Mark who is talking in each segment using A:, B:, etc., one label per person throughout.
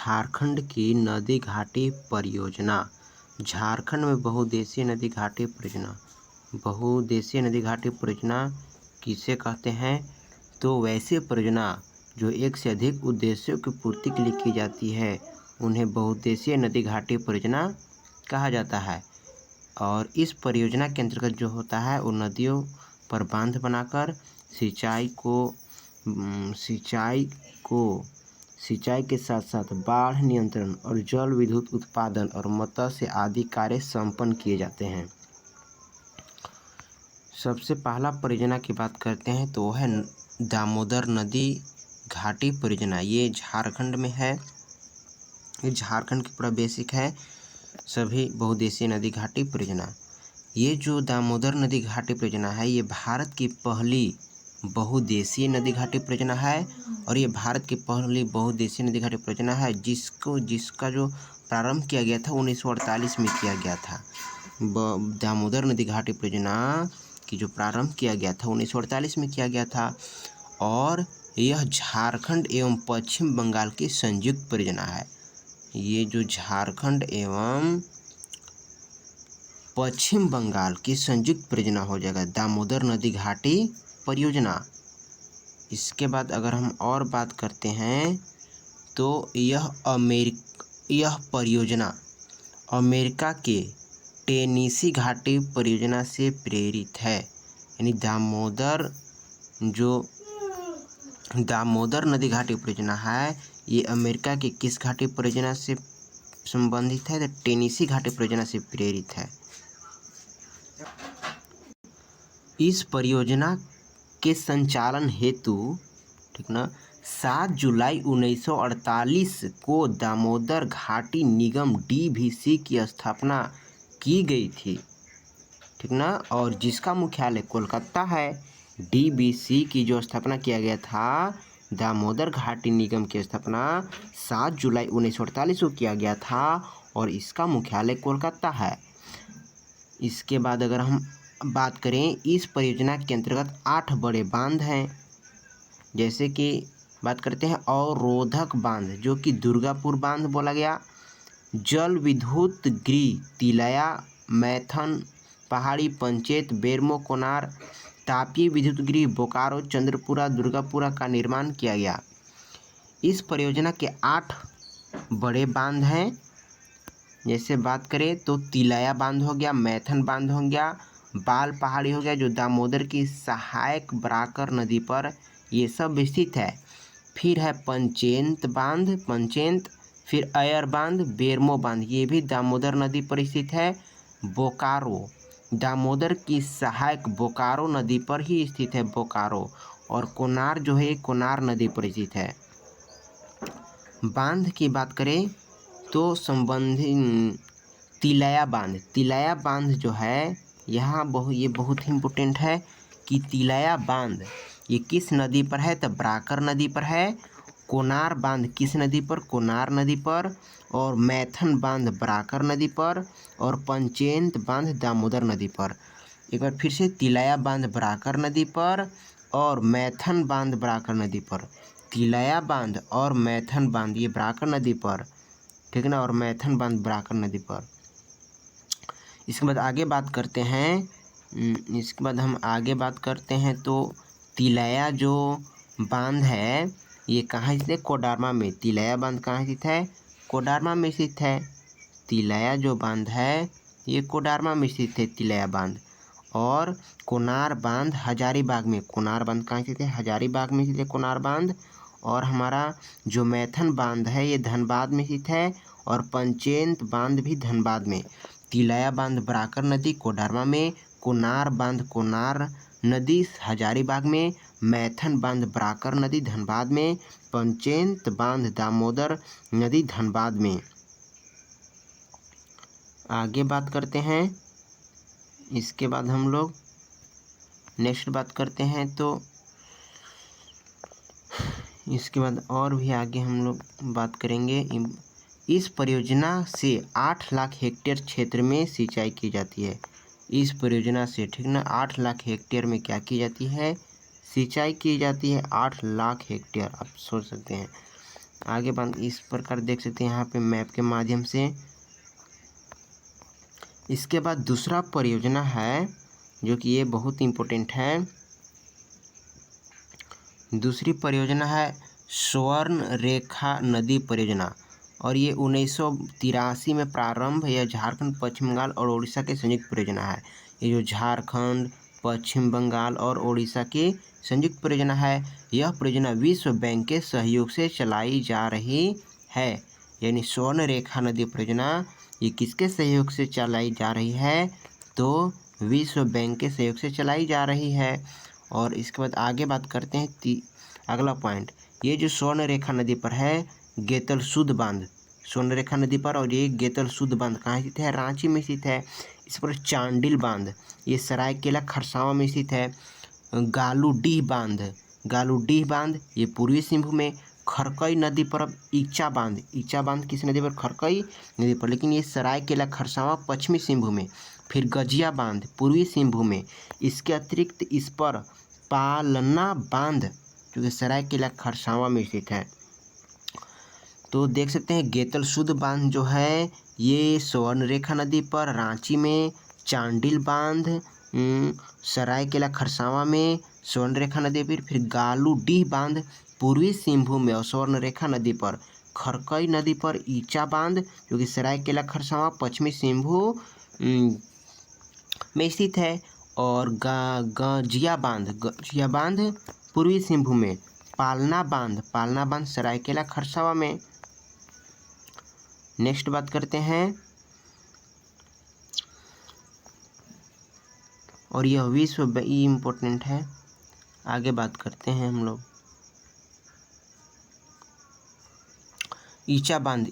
A: झारखंड की नदी घाटी परियोजना। झारखंड में बहुउद्देशीय नदी घाटी परियोजना। बहुउद्देशीय नदी घाटी परियोजना किसे कहते हैं? तो वैसे परियोजना जो एक से अधिक उद्देश्यों की पूर्ति के लिए की जाती है उन्हें बहुउद्देशीय नदी घाटी परियोजना कहा जाता है। और इस परियोजना के अंतर्गत जो होता है वो नदियों पर बांध बनाकर सिंचाई के साथ साथ बाढ़ नियंत्रण और जल विद्युत उत्पादन और मत्स्य आदि कार्य संपन्न किए जाते हैं। सबसे पहला परियोजना की बात करते हैं तो वह है दामोदर नदी घाटी परियोजना। ये झारखंड में है। ये झारखंड की पूरा बेसिक है सभी बहुउद्देशीय नदी घाटी परियोजना। ये जो दामोदर नदी घाटी परियोजना है ये भारत की पहली बहुउद्देशीय नदी घाटी परियोजना है और ये भारत की पहली बहुउद्देशीय नदी घाटी परियोजना है जिसका जो प्रारंभ किया गया था 1948 में किया गया था। दामोदर नदी घाटी परियोजना की जो प्रारंभ किया गया था 1948 में किया गया था और यह झारखंड एवं पश्चिम बंगाल की संयुक्त परियोजना है। ये जो झारखंड एवं पश्चिम बंगाल की संयुक्त परियोजना हो जाएगा दामोदर नदी घाटी परियोजना। इसके बाद अगर हम और बात करते हैं तो यह परियोजना अमेरिका के टेनीसी घाटी परियोजना से प्रेरित है। यानी दामोदर नदी घाटी परियोजना है ये अमेरिका की किस घाटी परियोजना से संबंधित है? तो टेनीसी घाटी परियोजना से प्रेरित है। इस परियोजना के संचालन हेतु 7 जुलाई 1948 को दामोदर घाटी निगम DVC की स्थापना की गई थी। और जिसका मुख्यालय कोलकाता है। DVC की जो स्थापना किया गया था दामोदर घाटी निगम की स्थापना 7 जुलाई 1948 को किया गया था और इसका मुख्यालय कोलकाता है। इसके बाद अगर हम बात करें इस परियोजना के अंतर्गत 8 बड़े बांध हैं। जैसे कि बात करते हैं अवरोधक बांध जो कि दुर्गापुर बांध बोला गया, जल विद्युत गृह तिलैया, मैथन, पहाड़ी पंचायत, बेरमो, कोनार, तापीय विद्युत गृह बोकारो, चंद्रपुरा, दुर्गापुरा का निर्माण किया गया। इस परियोजना के 8 बड़े बांध हैं। जैसे बात करें तो तिलैया बांध हो गया, मैथन बांध हो गया, बाल पहाड़ी हो गया जो दामोदर की सहायक बराकर नदी पर ये सब स्थित है। फिर है पंचेंत, फिर अयर बांध, बेरमो बांध ये भी दामोदर नदी पर स्थित है। बोकारो दामोदर की सहायक बोकारो नदी पर ही स्थित है बोकारो। और कोनार जो है कोनार नदी पर स्थित है। बांध की बात करें तो संबंधित तिलैया बांध जो है यहाँ ये बहुत ही इम्पोर्टेंट है कि तिलैया बांध ये किस नदी पर है? तो बराकर नदी पर है। कोनार बांध किस नदी पर? कोनार नदी पर। और मैथन बांध बराकर नदी पर और पंचेंत बांध दामोदर नदी पर। एक बार फिर से तिलैया बांध बराकर नदी पर और मैथन बांध बराकर नदी पर। तिलैया बांध और मैथन बांध ये बराकर नदी पर, ठीक है ना, और मैथन बांध बराकर नदी पर। इसके बाद आगे बात करते हैं तो तिलैया जो बांध है ये कहाँ स्थित है? कोडरमा में। तिलैया बांध कहाँ स्थित है? कोडरमा में स्थित है। तिलैया जो बांध है ये कोडरमा में स्थित है तिलैया बांध। और कोनार बांध हजारीबाग में। कोनार बांध कहाँ स्थित है? हजारीबाग में स्थित है कोनार बांध। और हमारा जो मैथन बांध है ये धनबाद में स्थित है और पंचेंत बांध भी धनबाद में। तिलैया बांध बराकर नदी कोडरमा में, कोनार बांध कोनार नदी हजारीबाग में, मैथन बांध बराकर नदी धनबाद में, पंचेंत बांध दामोदर नदी धनबाद में। आगे बात करते हैं। इसके बाद हम लोग नेक्स्ट बात करते हैं तो इसके बाद और भी आगे हम लोग बात करेंगे। इस परियोजना से 8 लाख हेक्टेयर क्षेत्र में सिंचाई की जाती है। इस परियोजना से, ठीक ना, 8 लाख हेक्टेयर में क्या की जाती है? सिंचाई की जाती है। 8 लाख हेक्टेयर आप सोच सकते हैं। आगे बात इस प्रकार देख सकते हैं यहाँ पे मैप के माध्यम से। इसके बाद दूसरा परियोजना है जो कि ये बहुत इम्पोर्टेंट है। दूसरी परियोजना है स्वर्ण रेखा नदी परियोजना और ये 1983 में प्रारंभ, यह झारखंड, पश्चिम बंगाल और उड़ीसा के संयुक्त परियोजना है। ये जो झारखंड, पश्चिम बंगाल और उड़ीसा की संयुक्त परियोजना है, यह परियोजना विश्व बैंक के सहयोग से चलाई जा रही है। यानी स्वर्ण रेखा नदी परियोजना ये किसके सहयोग से चलाई जा रही है? तो विश्व बैंक के सहयोग से चलाई जा रही है। और इसके बाद आगे बात करते हैं अगला पॉइंट, ये जो स्वर्ण रेखा नदी पर है गेतल सूद बांध, स्वर्ण रेखा नदी पर, और ये गेतल सूद बांध कहाँ स्थित है? रांची में स्थित है। इस पर चांडिल बांध ये सरायकेला खरसावां में स्थित है। गालूडीह बांध ये पूर्वी सिंहभूम में। खरकई नदी पर अब ईचा बांध किस नदी पर? खरकई नदी पर, लेकिन ये सरायकेला खरसावां पश्चिमी सिंहभूम में। फिर गजिया बांध पूर्वी सिंहभूम में। इसके अतिरिक्त इस पर पालना बांध जो कि सरायकेला खरसावां में स्थित है। तो देख सकते हैं गेतल सूद बांध जो है ये स्वर्ण रेखा नदी पर रांची में, चांडिल बांध सरायकेला खरसावां में स्वर्ण रेखा नदी पर, फिर गालूडीह बांध पूर्वी सिंहभूम में और स्वर्ण रेखा नदी पर। खरकई नदी पर ईचा बांध जो कि सरायकेला खरसावां पश्चिमी सिंहभूम में स्थित है। और गजिया बांध पूर्वी सिंहभूम में। पालना बांध सरायकेला खरसावां में। नेक्स्ट बात करते हैं, और यह विश्व इम्पोर्टेंट है। आगे बात करते हैं हम लोग ईचा बांध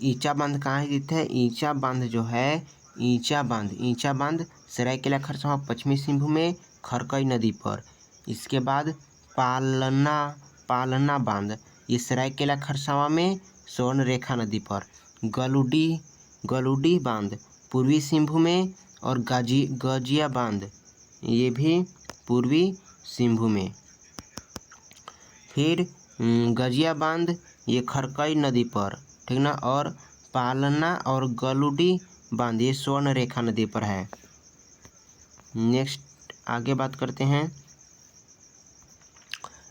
A: कहाँ स्थित है? ईचा बांध जो है ईचा बांध सरायकेला खरसावां पश्चिमी सिंहभूम में, खरकई नदी पर। इसके बाद पालना बांध ये सरायकेला खरसावां में, स्वर्ण रेखा नदी पर। गलूडीह बांध पूर्वी सिंहभूम में, और गजिया बांध ये भी पूर्वी सिंहभूम में। फिर गजिया बांध ये खरकई नदी पर, ठीक ना, और पालना और गलूडीह बांध ये स्वर्ण रेखा नदी पर है। नेक्स्ट आगे बात करते हैं,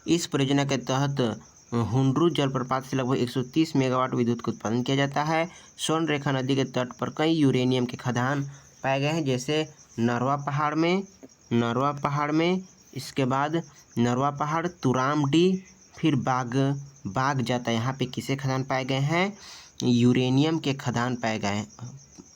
A: इस परियोजना के तहत हुंड्रू जलप्रपात से लगभग 130 मेगावाट विद्युत का उत्पादन किया जाता है। स्वर्ण रेखा नदी के तट पर कई यूरेनियम के खदान पाए गए हैं, जैसे नरवा पहाड़ में, इसके बाद नरवा पहाड़, तुरामडी, फिर बाग जाता। यहाँ पे किसे खदान पाए गए हैं? यूरेनियम के खदान पाए गए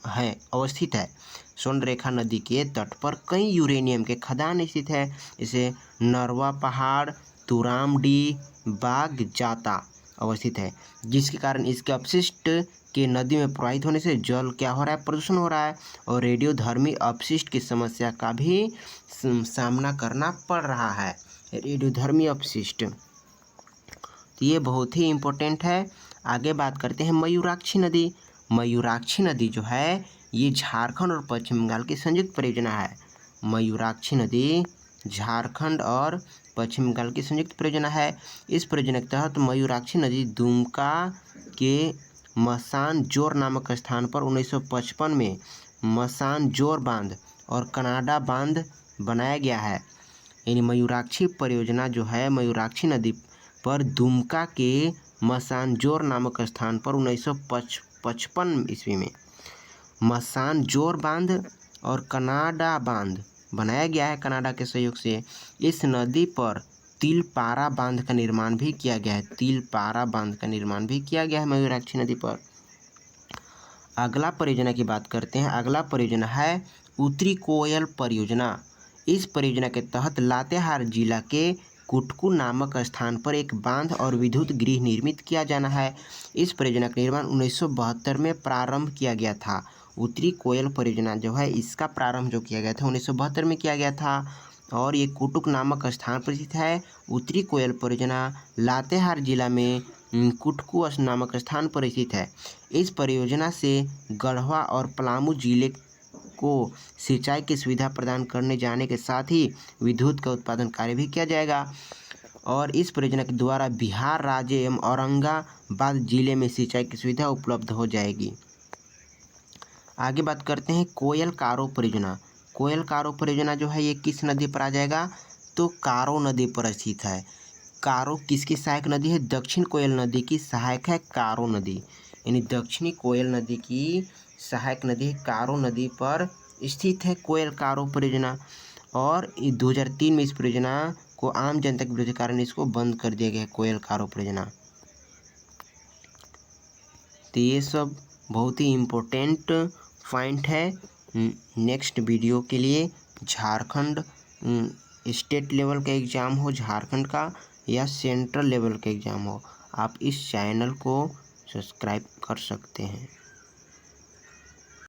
A: हैं, अवस्थित है। स्वर्ण रेखा नदी के तट पर कई यूरेनियम के खदान स्थित है, जैसे नरवा पहाड़, तुरामडी, बाग जाता अवस्थित है, जिसके कारण इसके अपशिष्ट के नदी में प्रवाहित होने से जल क्या हो रहा है? प्रदूषण हो रहा है, और रेडियोधर्मी अपशिष्ट की समस्या का भी सामना करना पड़ रहा है। रेडियोधर्मी अपशिष्ट तो ये बहुत ही इम्पोर्टेंट है। आगे बात करते हैं मयूराक्षी नदी जो है ये झारखंड और पश्चिम बंगाल की संयुक्त परियोजना है। मयूराक्षी नदी झारखंड और पश्चिम बंगाल की संयुक्त परियोजना है। इस परियोजना के तहत मयूराक्षी नदी दुमका के मसानजोर नामक स्थान पर 1955 में मसानजोर बांध और कनाडा बांध बनाया गया है। यानी मयूराक्षी परियोजना जो है मयूराक्षी नदी पर दुमका के मसानजोर नामक स्थान पर 1955 ईस्वी में मसानजोर बांध और कनाडा बांध बनाया गया है कनाडा के सहयोग से। इस नदी पर तिलपारा बांध का निर्माण भी किया गया है मयूराक्षी नदी पर। अगला परियोजना की बात करते हैं। अगला परियोजना है उत्तरी कोयल परियोजना। इस परियोजना के तहत लातेहार जिला के कुटकू नामक स्थान पर एक बांध और विद्युत गृह निर्मित किया जाना है। इस परियोजना का निर्माण 1972 में प्रारंभ किया गया था। उत्तरी कोयल परियोजना जो है इसका प्रारंभ जो किया गया था 1972 में किया गया था, और ये कुटुक नामक स्थान पर स्थित है। उत्तरी कोयल परियोजना लातेहार जिला में कुटकू नामक स्थान पर स्थित है। इस परियोजना से गढ़वा और पलामू जिले को सिंचाई की सुविधा प्रदान करने जाने के साथ ही विद्युत का उत्पादन कार्य भी किया जाएगा। और इस परियोजना के द्वारा बिहार राज्य एवं बाद जिले में सिंचाई की सुविधा उपलब्ध हो जाएगी। आगे बात करते हैं कोयल कारो परियोजना। कोयल कारो परियोजना जो है ये किस नदी पर आ जाएगा, तो कारो नदी पर स्थित है। कारो किसकी सहायक नदी है, दक्षिण कोयल नदी की सहायक है कारो नदी, यानी दक्षिणी कोयल नदी की सहायक नदी कारो नदी पर स्थित है कोयल कारो परियोजना। और 2003 में इस परियोजना को आम जनता के विरोध के कारण इसको बंद कर दिया गया है, कोयल कारो परियोजना। तो ये सब बहुत ही इम्पोर्टेंट पॉइंट है नेक्स्ट वीडियो के लिए। झारखंड स्टेट लेवल का एग्ज़ाम हो झारखंड का या सेंट्रल लेवल का एग्ज़ाम हो, आप इस चैनल को सब्सक्राइब कर सकते हैं।